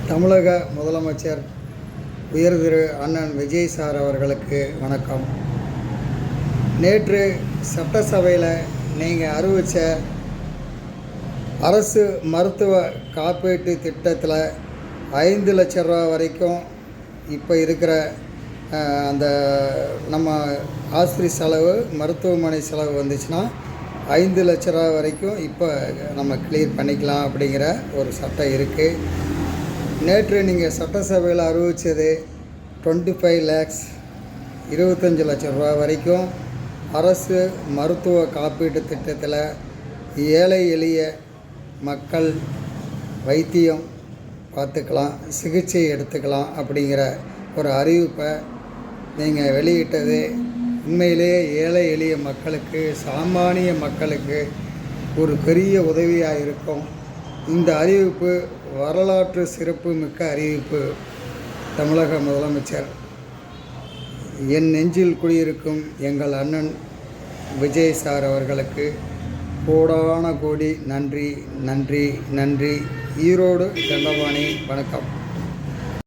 தமிழக முதலமைச்சர் உயர் திரு அண்ணன் விஜய் சார் அவர்களுக்கு வணக்கம். நேற்று சட்டசபையில் நீங்கள் அறிவித்த அரசு மருத்துவ காப்பீட்டு திட்டத்தில் 5 லட்ச ரூபா வரைக்கும் இப்போ இருக்கிற அந்த நம்ம ஆஸ்பத்திரி செலவு, மருத்துவமனை செலவு வந்துச்சுன்னா 5 லட்ச ரூபா வரைக்கும் இப்போ நம்ம கிளியர் பண்ணிக்கலாம் அப்படிங்கிற ஒரு சட்டம் இருக்குது. நேற்று நீங்கள் சட்டசபையில் அறிவித்தது 25 lakhs 25 லட்ச ரூபா வரைக்கும் அரசு மருத்துவ காப்பீட்டு திட்டத்தில் ஏழை எளிய மக்கள் வைத்தியம் பார்த்துக்கலாம், சிகிச்சை எடுத்துக்கலாம் அப்படிங்கிற ஒரு அறிவிப்பை நீங்கள் வெளியிட்டது உண்மையிலேயே ஏழை எளிய மக்களுக்கு, சாமானிய மக்களுக்கு ஒரு பெரிய உதவியாக இருக்கும். இந்த அறிவிப்பு வரலாற்று சிறப்பு மிக்க அறிவிப்பு. தமிழக முதலமைச்சர், என் நெஞ்சில் குடியிருக்கும் எங்கள் அண்ணன் விஜய் சார் அவர்களுக்கு கோடான கோடி நன்றி நன்றி நன்றி. ஈரோடு தண்டபாணி. வணக்கம்.